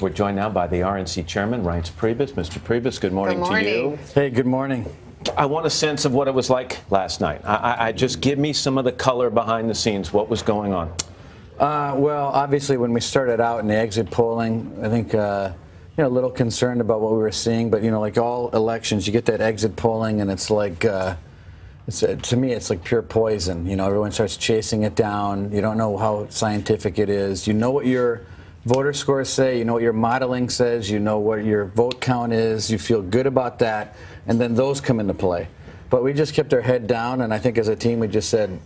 We're joined now by the RNC chairman, Reince Priebus. Mr. Priebus, good morning to you. Hey, good morning. I want a sense of what it was like last night. I just give me some of the color behind the scenes. What was going on? Well, obviously, when we started out in the exit polling, I think a little concerned about what we were seeing. But like all elections, you get that exit polling, and it's like to me, it's like pure poison. Everyone starts chasing it down. You don't know how scientific it is. You know what your voter scores say, you know what your modeling says, you know what your vote count is, you feel good about that, and then those come into play. But we just kept our head down, and I think as a team we just said,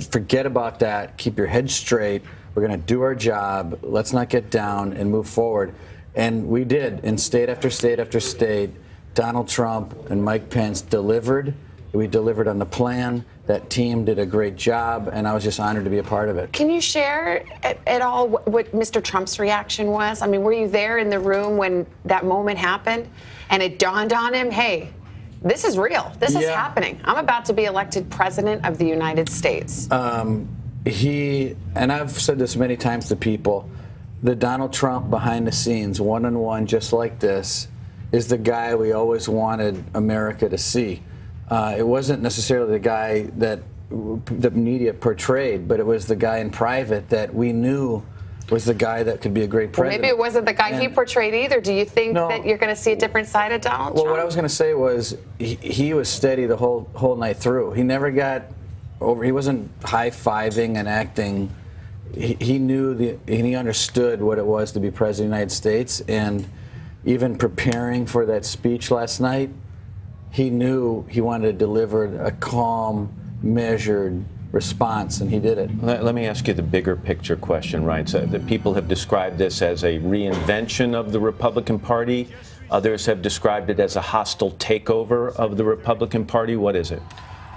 forget about that, keep your head straight, we're going to do our job, let's not get down and move forward. And we did, in state after state after state. Donald Trump and Mike Pence delivered. We delivered on the plan. That team did a great job, and I was just honored to be a part of it. Can you share at all what Mr. Trump's reaction was? I mean, were you there in the room when that moment happened and it dawned on him, hey, this is real. This is happening. I'm about to be elected president of the United States. And I've said this many times to people, the Donald Trump behind the scenes, one-on-one, just like this, is the guy we always wanted America to see. It wasn't necessarily the guy that the media portrayed, but it was the guy in private that we knew was the guy that could be a great president. Maybe it wasn't the guy he portrayed either. Do you think that you're going to see a different side of Donald Trump? Well, what I was going to say was he was steady the whole night through. He never got over. He wasn't high-fiving and acting. He knew and he understood what it was to be president of the United States. And even preparing for that speech last night, he knew he wanted to deliver a calm, measured response, and he did it. Let me ask you the bigger picture question, Reince. The people have described this as a reinvention of the Republican Party. Others have described it as a hostile takeover of the Republican Party. What is it?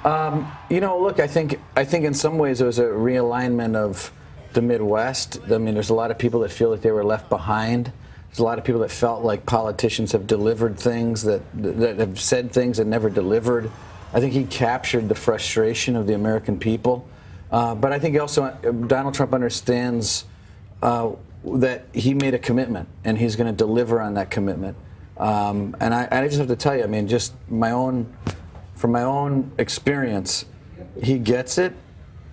Look, I think in some ways it was a realignment of the Midwest. I mean, there's a lot of people that feel like they were left behind. There's a lot of people that felt like politicians have delivered things, that have said things and never delivered. I think he captured the frustration of the American people. But I think also Donald Trump understands that he made a commitment, and he's going to deliver on that commitment. And I just have to tell you, I mean, just from my own experience, he gets it.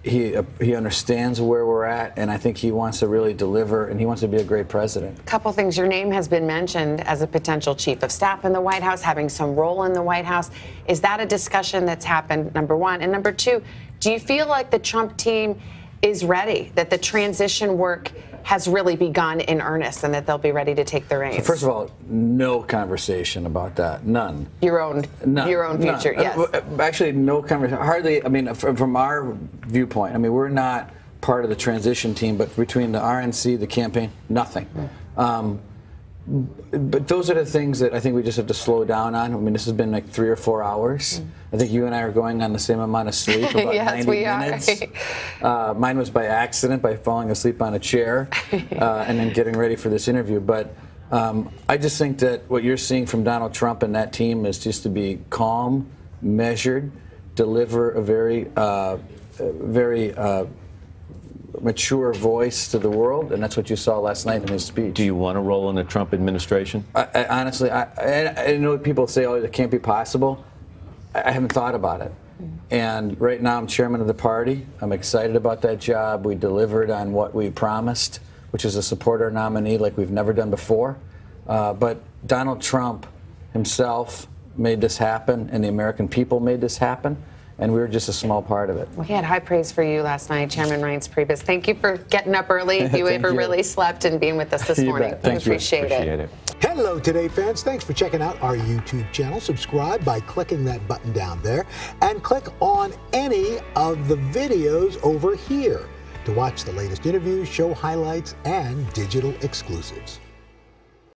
He understands where we're at, and I think he wants to really deliver, and he wants to be a great president. A couple things. Your name has been mentioned as a potential chief of staff in the White House, having some role in the White House. Is that a discussion that's happened, number one? And number two, do you feel like the Trump team is ready, that the transition work has really begun in earnest, and that they'll be ready to take the reins? So first of all, no conversation about that. None. Your own future, yes. Actually, no conversation. Hardly. I mean, from our viewpoint, I mean, we're not part of the transition team, but between the RNC, the campaign, nothing. But those are the things that I think we just have to slow down on. I mean, this has been like 3 or 4 hours. I think you and I are going on the same amount of sleep, about yes, 90 minutes. Mine was by accident, by falling asleep on a chair and then getting ready for this interview. But I just think that what you're seeing from Donald Trump and that team is just to be calm, measured, deliver a very mature voice to the world, and that's what you saw last night in his speech. Do you want to roll in the Trump administration? Honestly, I know people say, oh, it can't be possible. I haven't thought about it. And right now I'm chairman of the party. I'm excited about that job. We delivered on what we promised, which is to support our nominee like we've never done before. But Donald Trump himself made this happen, and the American people made this happen. And we were just a small part of it. Well, he had high praise for you last night, Chairman Reince Priebus. Thank you for getting up early. You ever really slept and being with us this morning. Thank you. Appreciate it. Hello, Today fans. Thanks for checking out our YouTube channel. Subscribe by clicking that button down there and click on any of the videos over here to watch the latest interviews, show highlights, and digital exclusives.